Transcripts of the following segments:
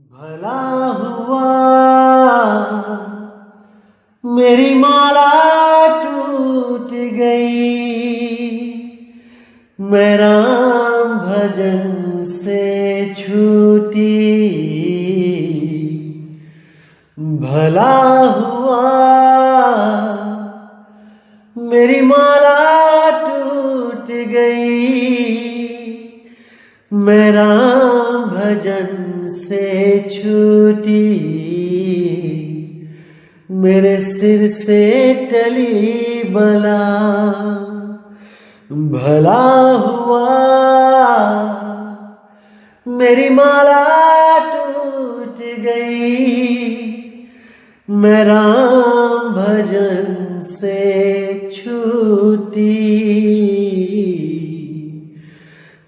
भला हुआ मेरी माला टूट गई, मैं राम भजन से छूटी। भला हुआ मेरी माला टूट गई, मैं राम भजन से छूटी। मेरे सिर से टली बला, भला हुआ मेरी माला टूट गई, मैं राम भजन से छूटी।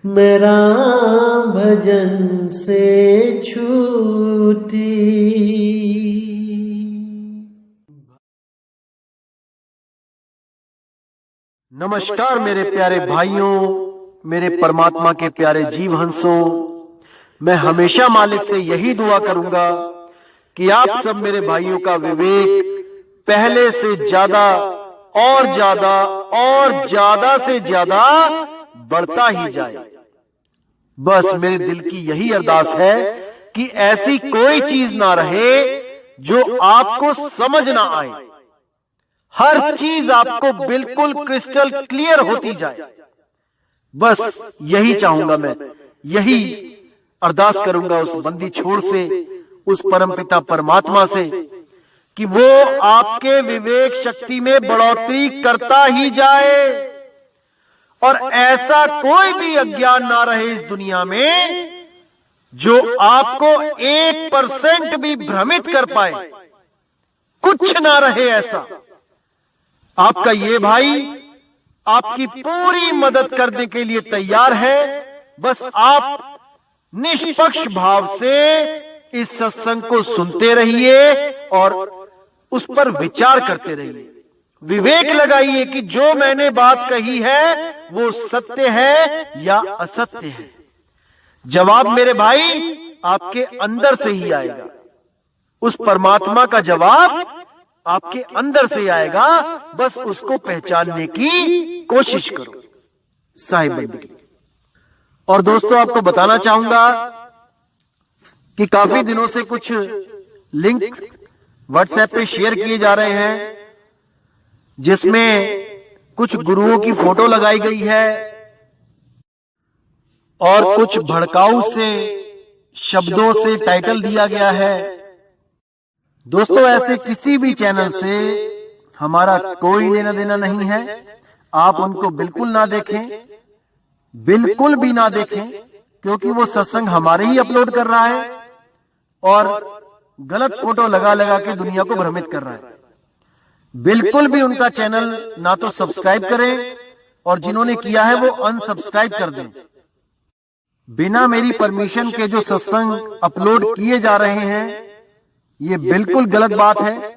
मैं राम भजन से छूटी। नमस्कार मेरे प्यारे भाइयों, मेरे परमात्मा के प्यारे जीव हंसों। मैं हमेशा मालिक से यही दुआ करूंगा कि आप सब मेरे भाइयों का विवेक पहले से ज्यादा और ज्यादा और ज्यादा से ज्यादा बढ़ता ही जाए। बस मेरे दिल की यही अरदास है कि ऐसी कोई चीज ना रहे जो आपको समझ ना आए। हर चीज आपको बिल्कुल क्रिस्टल क्लियर होती जाए। बस यही चाहूंगा मैं, यही अरदास करूंगा उस बंदी छोड़ से, उस परमपिता परमात्मा से कि वो आपके विवेक शक्ति में बढ़ोतरी करता ही जाए और ऐसा कोई भी अज्ञान ना रहे इस दुनिया में जो आपको 1% भी भ्रमित कर पाए। कुछ ना रहे ऐसा। आपका ये भाई आपकी पूरी मदद करने के लिए तैयार है। बस आप निष्पक्ष भाव से इस सत्संग को सुनते रहिए और उस पर विचार करते रहिए। विवेक लगाइए कि जो मैंने बात कही है वो सत्य है या असत्य है। जवाब मेरे भाई आपके अंदर से ही आएगा। उस परमात्मा का जवाब आपके अंदर से आएगा। बस उसको पहचानने की कोशिश करो। साहिब बंदगी। और दोस्तों, आपको बताना चाहूंगा कि काफी दिनों से कुछ लिंक व्हाट्सएप पे शेयर किए जा रहे हैं जिसमें कुछ गुरुओं की फोटो लगाई गई है और कुछ भड़काऊ से शब्दों से टाइटल दिया गया है। दोस्तों, ऐसे किसी भी चैनल से हमारा कोई लेना देना नहीं है। आप उनको बिल्कुल ना देखें, बिल्कुल भी ना देखें, क्योंकि वो सत्संग हमारे ही अपलोड कर रहा है और गलत फोटो लगा लगा के दुनिया को भ्रमित कर रहा है। बिल्कुल भी उनका चैनल ना तो सब्सक्राइब करें और जिन्होंने किया है वो अनसब्सक्राइब कर दें। बिना मेरी परमिशन के जो सत्संग अपलोड किए जा रहे हैं ये बिल्कुल गलत बात है।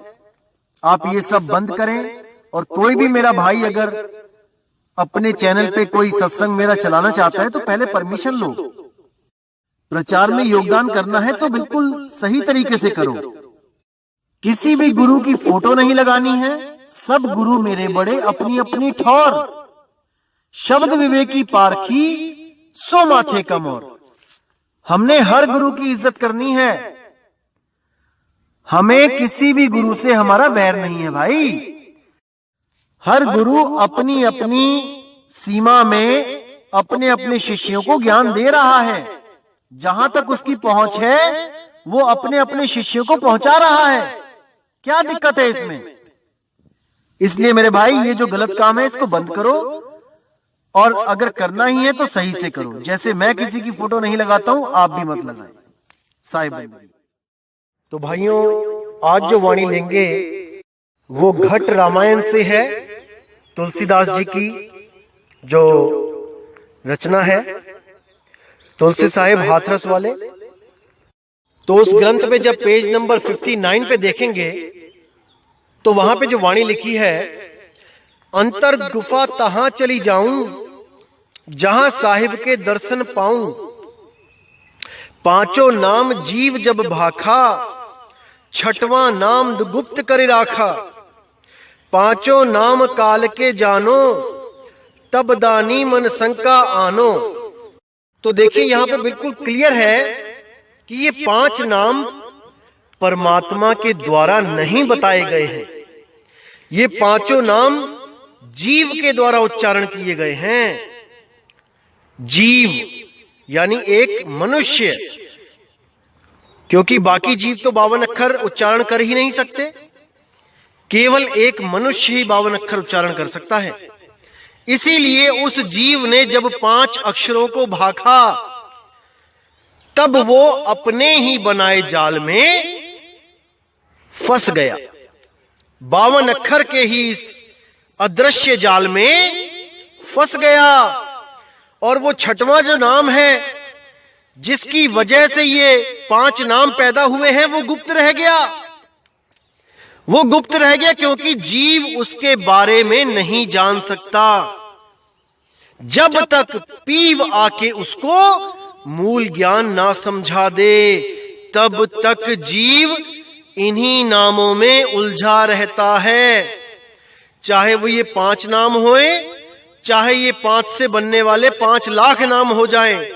आप ये सब बंद करें। और कोई भी मेरा भाई अगर अपने चैनल पे कोई सत्संग मेरा चलाना चाहता है तो पहले परमिशन लो। प्रचार में योगदान करना है तो बिल्कुल सही तरीके से करो। किसी भी गुरु की फोटो नहीं लगानी है। सब गुरु मेरे बड़े अपनी अपनी ठौर। शब्द विवेकी पारखी सो माथे कम और। हमने हर गुरु की इज्जत करनी है। हमें किसी भी गुरु से हमारा वैर नहीं है भाई। हर गुरु अपनी अपनी सीमा में अपने अपने शिष्यों को ज्ञान दे रहा है। जहां तक उसकी पहुंच है वो अपने अपने शिष्यों को पहुंचा रहा है। क्या दिक्कत है इसमें? इसलिए मेरे भाई ये जो गलत काम है इसको बंद करो और अगर करना ही है तो सही से करो। जैसे मैं किसी की फोटो नहीं लगाता हूं, आप भी मत लगाएं। साहिब। तो भाइयों, आज जो वाणी लेंगे वो घट रामायण से है। तुलसीदास जी की जो रचना है, तुलसी साहिब हाथरस वाले। तो उस ग्रंथ पे जब पेज नंबर 59 पे देखेंगे तो वहां पे जो वाणी लिखी है, अंतर गुफा तहां चली जाऊं जहां साहिब के दर्शन पाऊं, पांचों नाम जीव जब भाखा, छठवां नाम गुप्त कर राखा। पांचों नाम काल के जानो, तब दानी मन शंका आनो। तो देखिए यहां पे बिल्कुल क्लियर है कि ये पांच नाम परमात्मा के द्वारा नहीं बताए गए हैं। ये पांचों नाम जीव के द्वारा उच्चारण किए गए हैं। जीव यानी एक मनुष्य, क्योंकि बाकी जीव तो 52 अक्षर उच्चारण कर ही नहीं सकते, केवल एक मनुष्य ही 52 अक्षर उच्चारण कर सकता है। इसीलिए उस जीव ने जब 5 अक्षरों को भाखा, तब वो अपने ही बनाए जाल में फंस गया। 52 अक्षर के ही इस अदृश्य जाल में फंस गया। और वो छठवां जो नाम है, जिसकी वजह से ये 5 नाम पैदा हुए हैं, वो गुप्त रह गया। वो गुप्त रह गया क्योंकि जीव उसके बारे में नहीं जान सकता। जब तक पीव आके उसको मूल ज्ञान ना समझा दे, तब तक जीव इन्हीं नामों में उलझा रहता है। चाहे वो ये 5 नाम होए, चाहे ये 5 से बनने वाले 5 लाख नाम हो जाएं,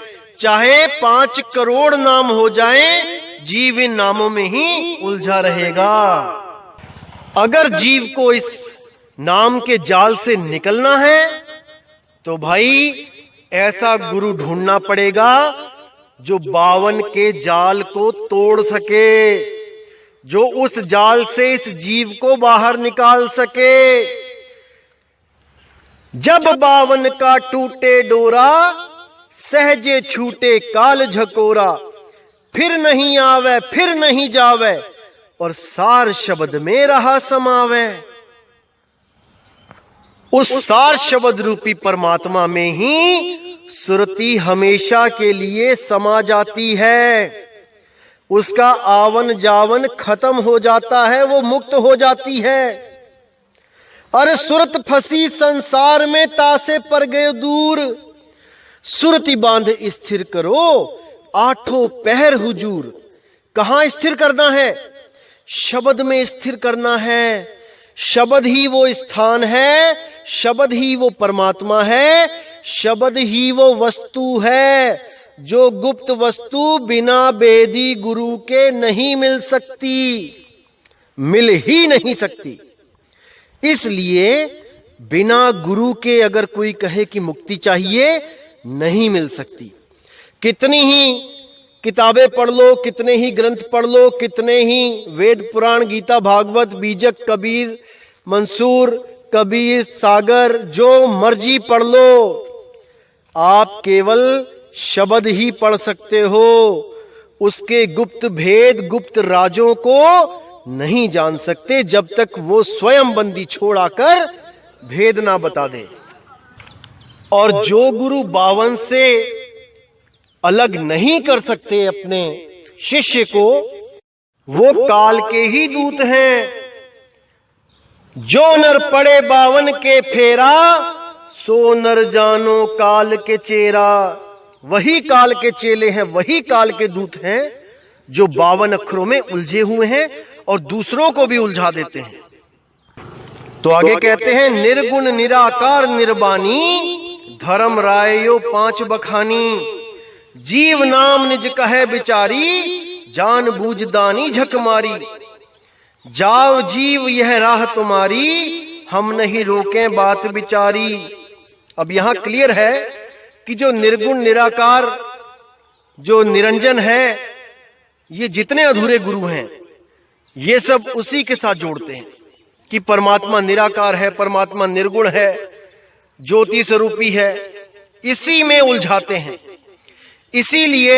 चाहे 5 करोड़ नाम हो जाएं, जीव इन नामों में ही उलझा रहेगा। अगर जीव को इस नाम के जाल से निकलना है तो भाई ऐसा गुरु ढूंढना पड़ेगा जो 52 के जाल को तोड़ सके, जो उस जाल से इस जीव को बाहर निकाल सके। जब 52 का टूटे डोरा, सहजे छूटे काल झकोरा। फिर नहीं आवे फिर नहीं जावे, और सार शब्द में रहा समावे। उस सार शब्द रूपी परमात्मा में ही सुरती हमेशा के लिए समा जाती है। उसका आवन जावन खत्म हो जाता है, वो मुक्त हो जाती है। अरे सुरत फंसी संसार में, तासे पर गए दूर। सुरती बांध स्थिर करो, 8 पहर हुजूर। कहां स्थिर करना है? शब्द में स्थिर करना है। शब्द ही वो स्थान है, शब्द ही वो परमात्मा है, शब्द ही वो वस्तु है, जो गुप्त वस्तु बिना वेदी गुरु के नहीं मिल सकती, मिल ही नहीं सकती। इसलिए बिना गुरु के अगर कोई कहे कि मुक्ति चाहिए, नहीं मिल सकती। कितनी ही किताबें पढ़ लो, कितने ही ग्रंथ पढ़ लो, कितने ही वेद पुराण गीता भागवत बीजक कबीर मंसूर कबीर सागर जो मर्जी पढ़ लो, आप केवल शब्द ही पढ़ सकते हो। उसके गुप्त भेद गुप्त राजों को नहीं जान सकते जब तक वो स्वयं बंदी छोड़ाकर भेद ना बता दे। और जो गुरु 52 से अलग नहीं कर सकते अपने शिष्य को, वो काल के ही दूत हैं। जो नर पड़े 52 के फेरा, सो नर जानो काल के चेरा। वही काल के चेले हैं, वही काल के दूत हैं जो 52 अक्षरों में उलझे हुए हैं और दूसरों को भी उलझा देते हैं। तो आगे कहते हैं, निर्गुण निराकार निर्बानी, धर्म रायो 5 बखानी। जीव नाम निज कहे बिचारी, जान बूझ दानी झक मारी। जाओ जीव यह राह तुम्हारी, हम नहीं रोकें बात बिचारी। अब यहां क्लियर है कि जो निर्गुण निराकार, जो निरंजन है, ये जितने अधूरे गुरु हैं, ये सब उसी के साथ जोड़ते हैं कि परमात्मा निराकार है, परमात्मा निर्गुण है, ज्योति स्वरूपी है, इसी में उलझाते हैं। इसीलिए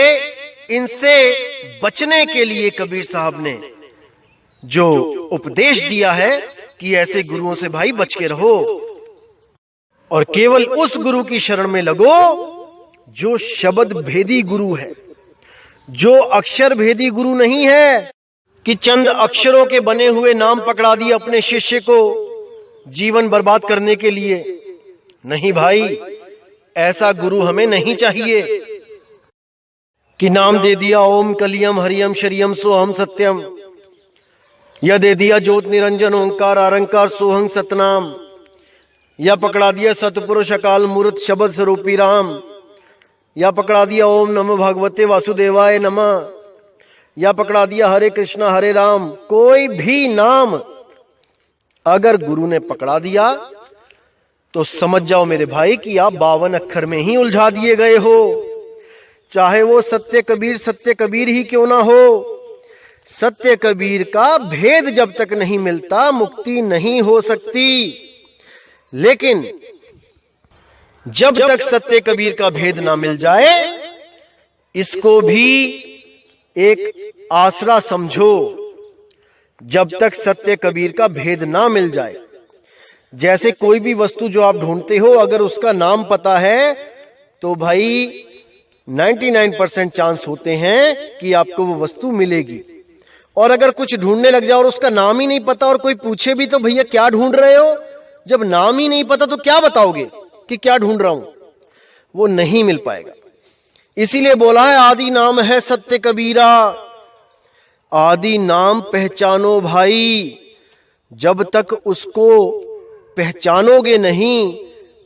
इनसे बचने के लिए कबीर साहब ने जो उपदेश दिया है कि ऐसे गुरुओं से भाई बच के रहो और केवल उस गुरु की शरण में लगो जो शब्द भेदी गुरु है, जो अक्षर भेदी गुरु नहीं है कि चंद अक्षरों के बने हुए नाम पकड़ा दिए अपने शिष्य को जीवन बर्बाद करने के लिए। नहीं भाई, ऐसा गुरु हमें नहीं चाहिए। कि नाम दे दिया ओम कलियम हरियम शरियम सोहम सत्यम, या दे दिया ज्योत निरंजन ओंकार आरंकार सोहं सतनाम, या पकड़ा दिया सतपुरुष अकाल मूर्त शब्द स्वरूपी राम, या पकड़ा दिया ओम नमो भगवते वासुदेवाय नमः, या पकड़ा दिया हरे कृष्णा हरे राम। कोई भी नाम अगर गुरु ने पकड़ा दिया तो समझ जाओ मेरे भाई कि आप 52 अक्षर में ही उलझा दिए गए हो। चाहे वो सत्य कबीर ही क्यों ना हो, सत्य कबीर का भेद जब तक नहीं मिलता मुक्ति नहीं हो सकती। लेकिन जब तक सत्य कबीर का भेद ना मिल जाए, इसको भी एक आसरा समझो। जब तक सत्य कबीर का भेद ना मिल जाए, जैसे कोई भी वस्तु जो आप ढूंढते हो, अगर उसका नाम पता है तो भाई 99% चांस होते हैं कि आपको वो वस्तु मिलेगी। और अगर कुछ ढूंढने लग जाओ और उसका नाम ही नहीं पता और कोई पूछे भी तो भैया क्या ढूंढ रहे हो, जब नाम ही नहीं पता तो क्या बताओगे कि क्या ढूंढ रहा हूं, वो नहीं मिल पाएगा। इसीलिए बोला है आदि नाम है सत्य कबीरा। आदि नाम पहचानो भाई, जब तक उसको पहचानोगे नहीं,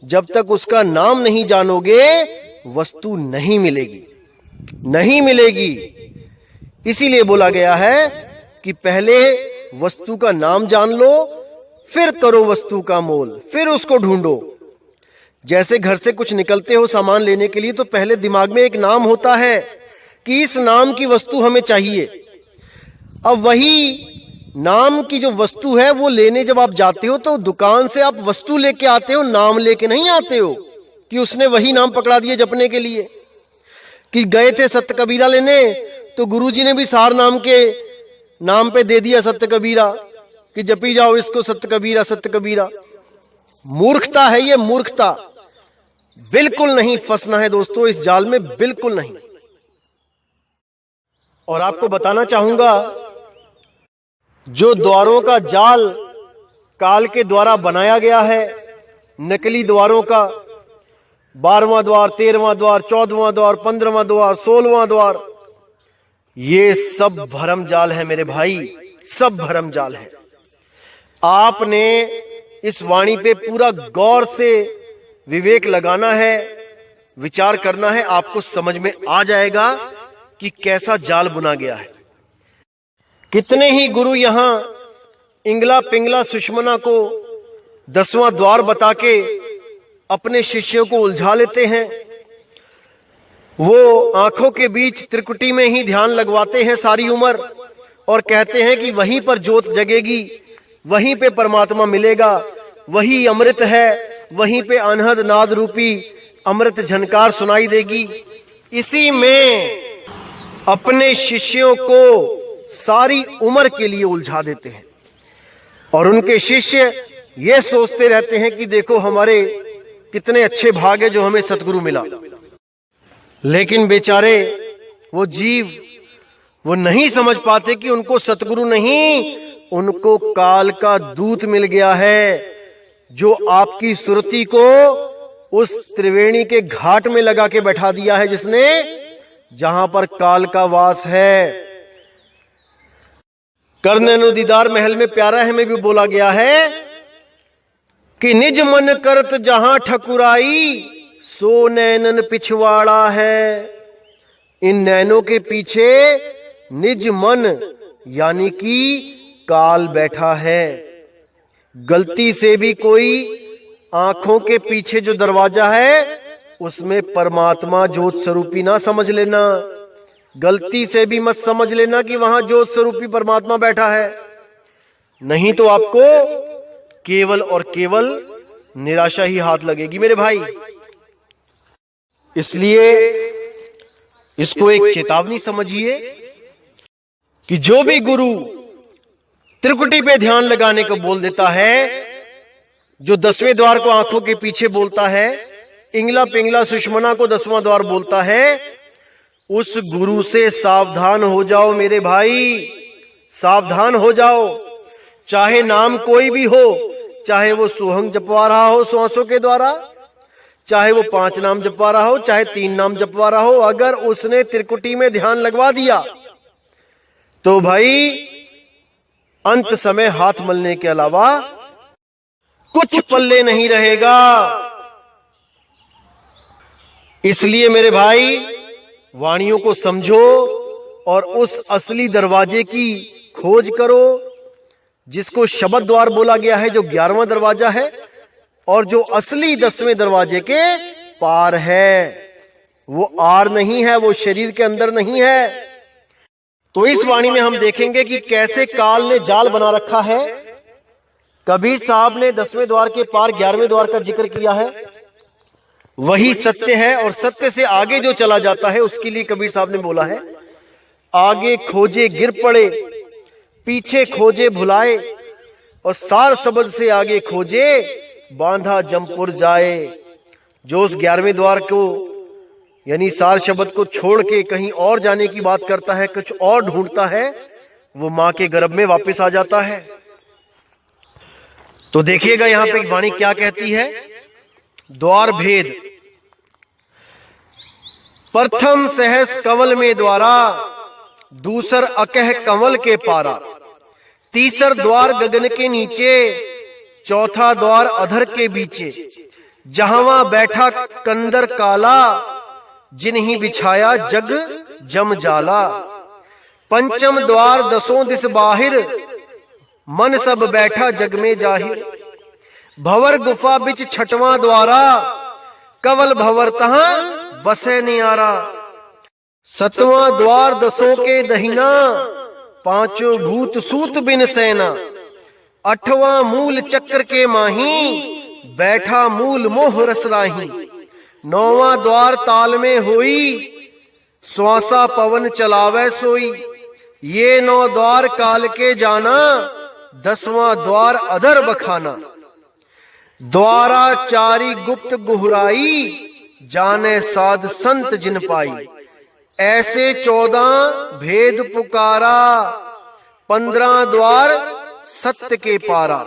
जब तक उसका नाम नहीं जानोगे, वस्तु नहीं मिलेगी। इसीलिए बोला गया है कि पहले वस्तु का नाम जान लो, फिर करो वस्तु का मोल, फिर उसको ढूंढो। जैसे घर से कुछ निकलते हो सामान लेने के लिए, तो पहले दिमाग में एक नाम होता है कि इस नाम की वस्तु हमें चाहिए। अब वही नाम की जो वस्तु है वो लेने जब आप जाते हो तो दुकान से आप वस्तु लेके आते हो, नाम लेके नहीं आते हो कि उसने वही नाम पकड़ा दिए जपने के लिए। कि गए थे सत्य कबीरा लेने तो गुरुजी ने भी सार नाम के नाम पे दे दिया सत्य कबीरा कि जपी जाओ इसको सत्य कबीरा। मूर्खता है ये, मूर्खता। बिल्कुल नहीं फंसना है दोस्तों इस जाल में, बिल्कुल नहीं। और आपको बताना चाहूंगा, जो द्वारों का जाल काल के द्वारा बनाया गया है, नकली द्वारों का, 12वां द्वार, 13वां द्वार, 14वां द्वार, 15वां द्वार, 16वां द्वार, ये सब भरम जाल है मेरे भाई, सब भरम जाल है। आपने इस वाणी पे पूरा गौर से विवेक लगाना है, विचार करना है, आपको समझ में आ जाएगा कि कैसा जाल बुना गया है। कितने ही गुरु यहां इंगला पिंगला सुषमना को 10वां द्वार बता के अपने शिष्यों को उलझा लेते हैं। वो आंखों के बीच त्रिकुटी में ही ध्यान लगवाते हैं सारी उम्र और कहते हैं कि वहीं पर ज्योत जगेगी, वहीं पे परमात्मा मिलेगा, वही अमृत है, वहीं पे अनहद नाद रूपी अमृत झनकार सुनाई देगी। इसी में अपने शिष्यों को सारी उम्र के लिए उलझा देते हैं और उनके शिष्य ये सोचते रहते हैं कि देखो हमारे कितने अच्छे भाग है जो हमें सतगुरु मिला। लेकिन बेचारे वो जीव वो नहीं समझ पाते कि उनको सतगुरु नहीं, उनको काल का दूत मिल गया है जो आपकी सुरती को उस त्रिवेणी के घाट में लगा के बैठा दिया है, जिसने जहां पर काल का वास है। करनैनो दीदार महल में प्यारा है में भी बोला गया है कि निज मन करत जहां ठकुराई सो नैनन पिछवाड़ा है। इन नैनों के पीछे निज मन यानी कि काल बैठा है। गलती से भी कोई आंखों के पीछे जो दरवाजा है उसमें परमात्मा ज्योत स्वरूपी ना समझ लेना। गलती से भी मत समझ लेना कि वहां ज्योत स्वरूपी परमात्मा बैठा है, नहीं तो आपको केवल और केवल निराशा ही हाथ लगेगी मेरे भाई। इसलिए इसको एक चेतावनी समझिए कि जो भी गुरु त्रिकुटी पे ध्यान लगाने को बोल देता है, जो 10वें द्वार को आंखों के पीछे बोलता है, इंगला पिंगला सुषमना को 10वां द्वार बोलता है, उस गुरु से सावधान हो जाओ मेरे भाई, सावधान हो जाओ। चाहे नाम कोई भी हो, चाहे वो सोहंग जपवा रहा हो श्वासों के द्वारा, चाहे वो 5 नाम जपवा रहा हो, चाहे 3 नाम जपवा रहा हो, अगर उसने त्रिकुटी में ध्यान लगवा दिया तो भाई अंत समय हाथ मलने के अलावा कुछ पल्ले नहीं रहेगा। इसलिए मेरे भाई वाणियों को समझो और उस असली दरवाजे की खोज करो जिसको शब्द द्वार बोला गया है, जो 11वां दरवाजा है और जो असली 10वें दरवाजे के पार है। वो आर नहीं है, वो शरीर के अंदर नहीं है। तो इस वाणी में हम देखेंगे कि कैसे काल ने जाल बना रखा है। कबीर साहब ने 10वें द्वार के पार 11वें द्वार का जिक्र किया है, वही सत्य है और सत्य से आगे जो चला जाता है उसके लिए कबीर साहब ने बोला है, आगे खोजे गिर पड़े, पीछे खोजे भुलाए, और सार शब्द से आगे खोजे बांधा जमपुर जाए। जो उस 11वें द्वार को यानी सार शब्द को छोड़ के कहीं और जाने की बात करता है, कुछ और ढूंढता है, वो मां के गर्भ में वापस आ जाता है। तो देखिएगा यहां पे वाणी क्या कहती है। द्वार भेद, प्रथम सहस कंवल में द्वारा, दूसर अकह कंवल के पारा, तीसर द्वार गगन के नीचे, चौथा द्वार अधर के बीचे, जहां बैठा कंदर काला, जिन्हीं बिछाया जग जम जाला, पंचम द्वार 10 दिस बाहिर, मन सब बैठा जग में जाहिर, भवर गुफा बिच 6वां द्वारा, कवल भवर तहां बसे नियारा, 7वां द्वार 10 के दहिना, 5 भूत सूत बिन सेना, 8वां मूल चक्र के माही, बैठा मूल मोह रसराही, 9वां द्वार ताल में होई, श्वासा पवन चलावे सोई, ये 9 द्वार काल के जाना, 10वां द्वार अधर बखाना, द्वारा चारी गुप्त गुहराई, जाने साध संत जिन पाई, ऐसे 14 भेद पुकारा, 15 द्वार सत्य के पारा,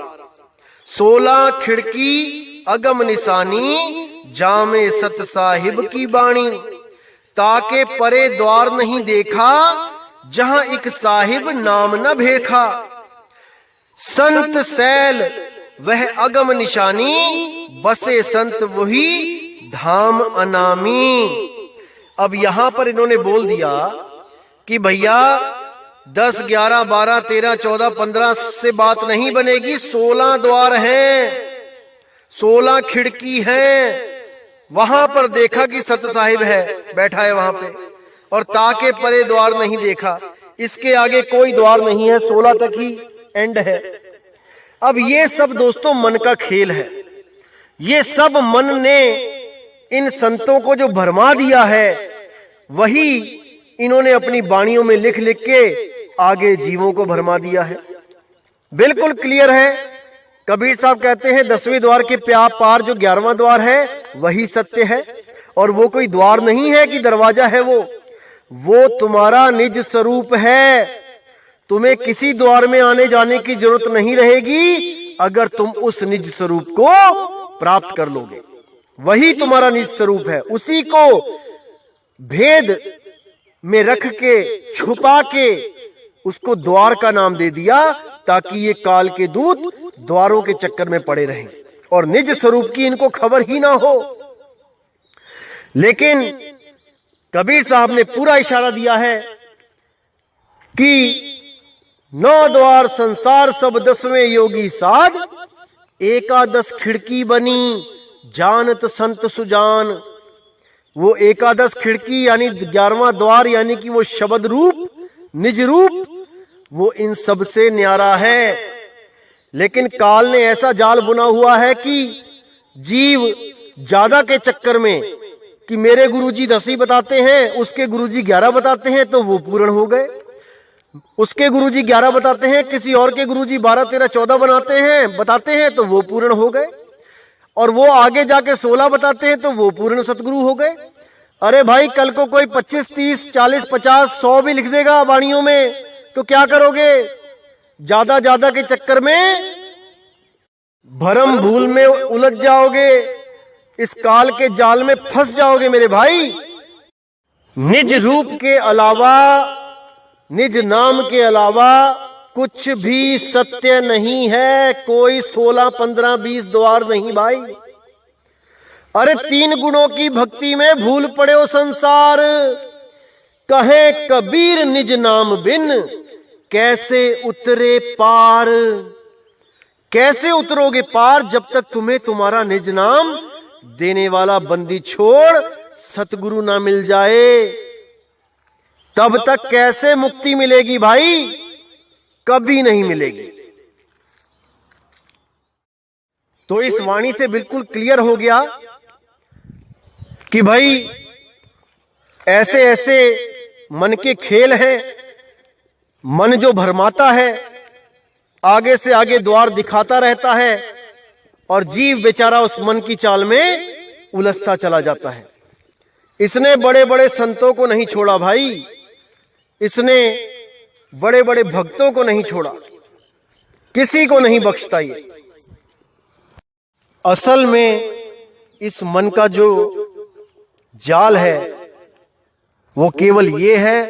16 खिड़की अगम निशानी, जामे सत साहिब की बाणी, ताके परे द्वार नहीं देखा, जहां एक साहिब नाम न भेखा, संत सैल वह अगम निशानी, बसे संत वही धाम अनामी। अब यहां पर इन्होंने बोल दिया कि भैया 10, 11, 12, 13, 14, 15 से बात नहीं बनेगी, 16 द्वार हैं, 16 खिड़की हैं। वहां पर देखा कि सत साहिब है, बैठा है वहां पे, और ताके परे द्वार नहीं देखा, इसके आगे कोई द्वार नहीं है, 16 तक ही एंड है। अब ये सब दोस्तों मन का खेल है, ये सब मन ने इन संतों को जो भरमा दिया है, वही इन्होंने अपनी वाणियों में लिख लिख के आगे जीवों को भरमा दिया है। बिल्कुल क्लियर है। कबीर साहब कहते हैं 10वें द्वार के पार जो 11वां द्वार है वही सत्य है, और वो कोई द्वार नहीं है कि दरवाजा है, वो तुम्हारा निज स्वरूप है। तुम्हें किसी द्वार में आने जाने की जरूरत नहीं रहेगी अगर तुम उस निज स्वरूप को प्राप्त कर लोगे। वही तुम्हारा निज स्वरूप है, उसी को भेद में रख के छुपा के उसको द्वार का नाम दे दिया, ताकि ये काल के दूत द्वारों के चक्कर में पड़े रहें और निज स्वरूप की इनको खबर ही ना हो। लेकिन कबीर साहब ने पूरा इशारा दिया है कि 9 द्वार संसार सब 10वें योगी साध, एकादश खिड़की बनी जानत संत सुजान। वो एकादश खिड़की यानी 11वां द्वार यानी कि वो शब्द रूप निज रूप, वो इन सब से न्यारा है। लेकिन काल ने ऐसा जाल बुना हुआ है कि जीव ज्यादा के चक्कर में कि मेरे गुरुजी 10 ही बताते हैं, उसके गुरुजी 11 बताते हैं तो वो पूर्ण हो गए, उसके गुरुजी 11 बताते हैं, किसी और के गुरुजी 12, 13, 14 बताते हैं तो वो पूर्ण हो गए, और वो आगे जाके 16 बताते हैं तो वो पूर्ण सतगुरु हो गए। अरे भाई कल को कोई 25, 30, 40, 50, 100 भी लिख देगा वाणियों में तो क्या करोगे? ज्यादा के चक्कर में भरम भूल में उलझ जाओगे, इस काल के जाल में फंस जाओगे मेरे भाई। निज रूप के अलावा, निज नाम के अलावा कुछ भी सत्य नहीं है। कोई 16, 15, 20 द्वार नहीं भाई। अरे 3 गुणों की भक्ति में भूल पड़े हो संसार। कहे कबीर निज नाम बिन कैसे उतरे पार। कैसे उतरोगे पार जब तक तुम्हें तुम्हारा निज नाम देने वाला बंदी छोड़ सतगुरु ना मिल जाए। तब तक कैसे मुक्ति मिलेगी भाई? कभी नहीं मिलेगी। तो इस वाणी से बिल्कुल क्लियर हो गया कि भाई ऐसे ऐसे मन के खेल हैं। मन जो भरमाता है, आगे से आगे द्वार दिखाता रहता है और जीव बेचारा उस मन की चाल में उलझता चला जाता है। इसने बड़े बड़े संतों को नहीं छोड़ा भाई, इसने बड़े बड़े भक्तों को नहीं छोड़ा, किसी को नहीं बख्शता। ये असल में इस मन का जो जाल है वो केवल ये है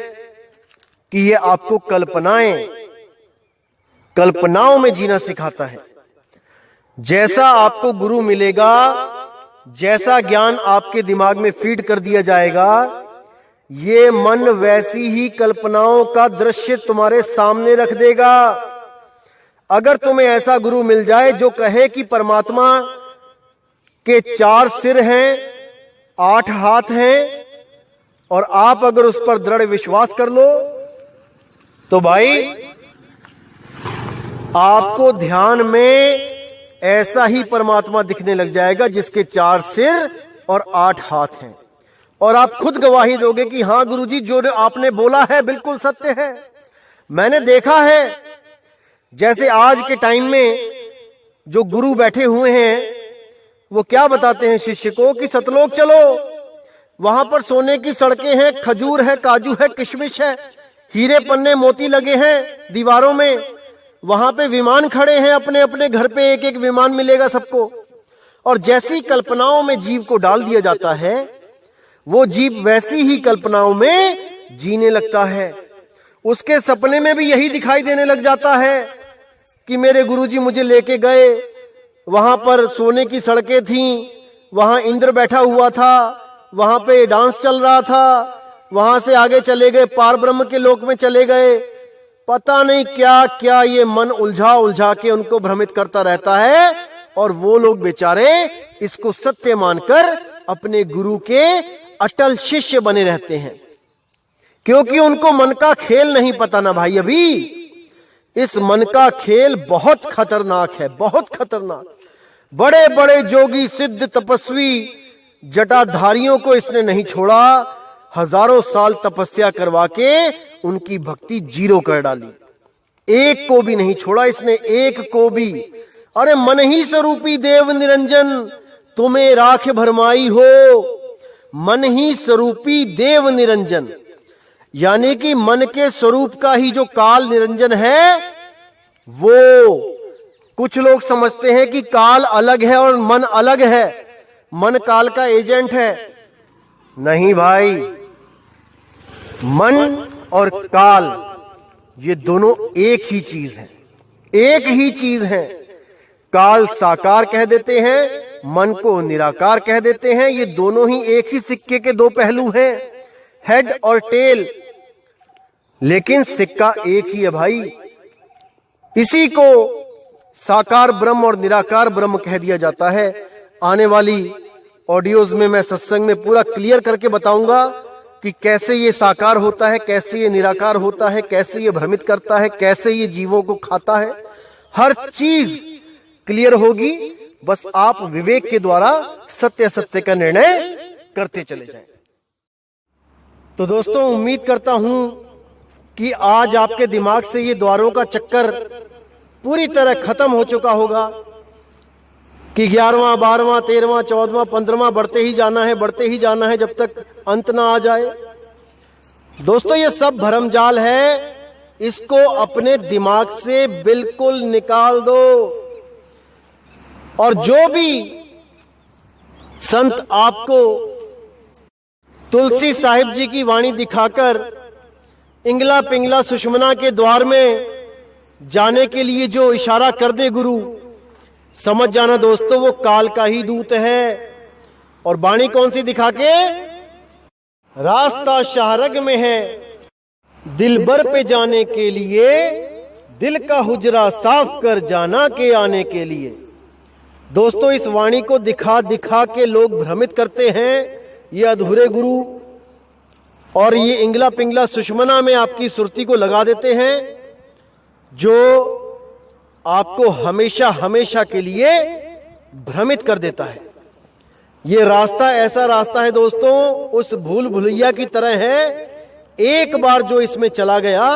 कि ये आपको कल्पनाओं में जीना सिखाता है। जैसा आपको गुरु मिलेगा, जैसा ज्ञान आपके दिमाग में फीड कर दिया जाएगा, ये मन वैसी ही कल्पनाओं का दृश्य तुम्हारे सामने रख देगा। अगर तुम्हें ऐसा गुरु मिल जाए जो कहे कि परमात्मा के 4 सिर हैं, 8 हाथ हैं, और आप अगर उस पर दृढ़ विश्वास कर लो तो भाई आपको ध्यान में ऐसा ही परमात्मा दिखने लग जाएगा जिसके 4 सिर और 8 हाथ हैं। और आप खुद गवाही दोगे कि हां गुरुजी, जो आपने बोला है बिल्कुल सत्य है। मैंने देखा है, जैसे आज के टाइम में जो गुरु बैठे हुए हैं वो क्या बताते हैं शिष्य को कि सतलोक चलो, वहां पर सोने की सड़कें हैं, खजूर है, काजू है, किशमिश है, हीरे पन्ने मोती लगे हैं दीवारों में, वहां पे विमान खड़े हैं, अपने अपने घर पे एक एक विमान मिलेगा सबको। और जैसी कल्पनाओं में जीव को डाल दिया जाता है, वो जीव वैसी ही कल्पनाओं में जीने लगता है। उसके सपने में भी यही दिखाई देने लग जाता है कि मेरे गुरुजी मुझे लेके गए, वहां पर सोने की सड़कें थीं, वहां इंद्र बैठा हुआ था, वहां पे डांस चल रहा था, वहां से आगे चले गए पार ब्रह्म के लोक में चले गए। पता नहीं क्या क्या ये मन उलझा उलझा के उनको भ्रमित करता रहता है, और वो लोग बेचारे इसको सत्य मानकर अपने गुरु के अटल शिष्य बने रहते हैं, क्योंकि उनको मन का खेल नहीं पता ना भाई। अभी इस मन का खेल बहुत खतरनाक है, बहुत खतरनाक। बड़े बड़े जोगी, सिद्ध, तपस्वी, जटाधारियों को इसने नहीं छोड़ा। हजारों साल तपस्या करवा के उनकी भक्ति जीरो कर डाली। एक को भी नहीं छोड़ा इसने, एक को भी। अरे मन ही स्वरूपी देव निरंजन तुम्हें राख भरमाई हो। मन ही स्वरूपी देव निरंजन, यानी कि मन के स्वरूप का ही जो काल निरंजन है, वो कुछ लोग समझते हैं कि काल अलग है और मन अलग है, मन काल का एजेंट है। नहीं भाई, मन और काल ये दोनों एक ही चीज है, एक ही चीज है। काल साकार कह देते हैं, मन को निराकार कह देते हैं। ये दोनों ही एक ही सिक्के के 2 पहलू हैं, हेड और टेल, लेकिन सिक्का एक ही है भाई। इसी को साकार ब्रह्म और निराकार ब्रह्म कह दिया जाता है। आने वाली ऑडियोज में मैं सत्संग में पूरा क्लियर करके बताऊंगा कि कैसे ये साकार होता है, कैसे ये निराकार होता है, कैसे ये भ्रमित करता है, कैसे ये जीवों को खाता है। हर चीज क्लियर होगी, बस आप विवेक के द्वारा सत्य सत्य का निर्णय करते चले जाएं। तो दोस्तों, उम्मीद करता हूं कि आज आपके दिमाग से ये द्वारों का चक्कर पूरी तरह खत्म हो चुका होगा कि 11वां, 12वां, 13वां, 14वां, 15वां बढ़ते ही जाना है, बढ़ते ही जाना है जब तक अंत ना आ जाए। दोस्तों, ये सब भरमजाल है, इसको अपने दिमाग से बिल्कुल निकाल दो। और जो भी संत आपको तुलसी साहिब जी की वाणी दिखाकर इंगला पिंगला सुषमना के द्वार में जाने के लिए जो इशारा कर दे गुरु, समझ जाना दोस्तों वो काल का ही दूत है। और वाणी कौन सी दिखा के? रास्ता शाहरग में है दिलबर पे जाने के लिए, दिल का हुजरा साफ कर जाना के आने के लिए। दोस्तों इस वाणी को दिखा दिखा के लोग भ्रमित करते हैं, ये अधूरे गुरु और ये इंगला पिंगला सुषमना में आपकी सुरती को लगा देते हैं, जो आपको हमेशा हमेशा के लिए भ्रमित कर देता है। ये रास्ता ऐसा रास्ता है दोस्तों, उस भूल भुलैया की तरह है, एक बार जो इसमें चला गया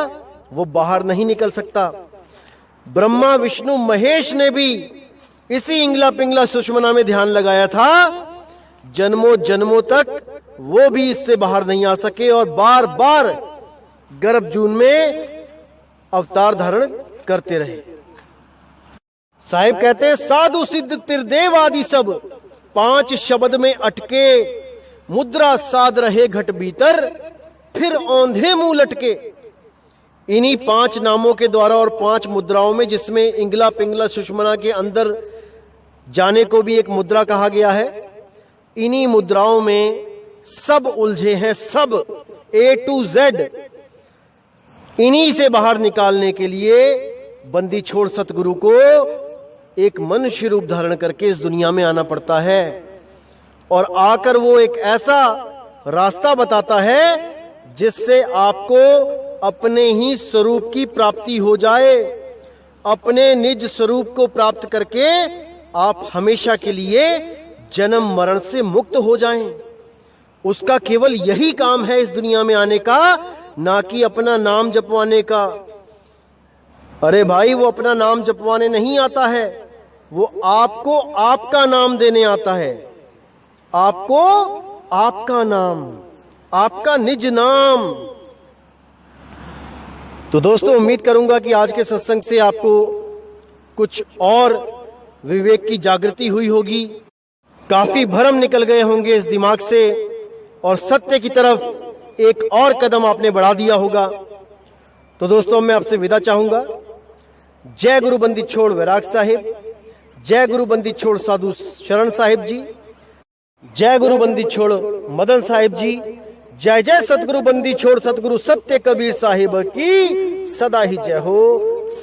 वो बाहर नहीं निकल सकता। ब्रह्मा विष्णु महेश ने भी इसी इंगला पिंगला सुषमना में ध्यान लगाया था, जन्मों जन्मों तक वो भी इससे बाहर नहीं आ सके और बार बार गर्भ जून में अवतार धारण करते रहे। साहिब कहते हैं साधु सिद्ध त्रिदेव आदि सब 5 शब्द में अटके, मुद्रा साध रहे घट भीतर, फिर औंधे मुंह लटके। इन्हीं 5 नामों के द्वारा और 5 मुद्राओं में, जिसमें इंगला पिंगला सुषमना के अंदर जाने को भी एक मुद्रा कहा गया है, इन्हीं मुद्राओं में सब उलझे हैं, सब A to Z। इन्हीं से बाहर निकालने के लिए बंदी छोड़ सतगुरु को एक मनुष्य रूप धारण करके इस दुनिया में आना पड़ता है। और आकर वो एक ऐसा रास्ता बताता है जिससे आपको अपने ही स्वरूप की प्राप्ति हो जाए। अपने निज स्वरूप को प्राप्त करके आप हमेशा के लिए जन्म मरण से मुक्त हो जाएं। उसका केवल यही काम है इस दुनिया में आने का, ना कि अपना नाम जपवाने का। अरे भाई वो अपना नाम जपवाने नहीं आता है, वो आपको आपका नाम देने आता है। आपको आपका नाम, आपका निज नाम। तो दोस्तों उम्मीद करूंगा कि आज के सत्संग से आपको कुछ और विवेक की जागृति हुई होगी, काफी भ्रम निकल गए होंगे इस दिमाग से और सत्य की तरफ एक और कदम आपने बढ़ा दिया होगा। तो दोस्तों मैं आपसे विदा चाहूंगा। जय गुरु बंदी छोड़ वैराग साहिब, जय गुरु बंदी छोड़ साधु शरण साहिब जी, जय गुरु बंदी छोड़ मदन साहिब जी, जय जय सतगुरु बंदी छोड़ सतगुरु सत्य कबीर साहिब की सदा ही जय हो,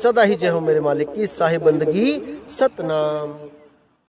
सदा ही जय हो मेरे मालिक की साहिब बंदगी सतनाम।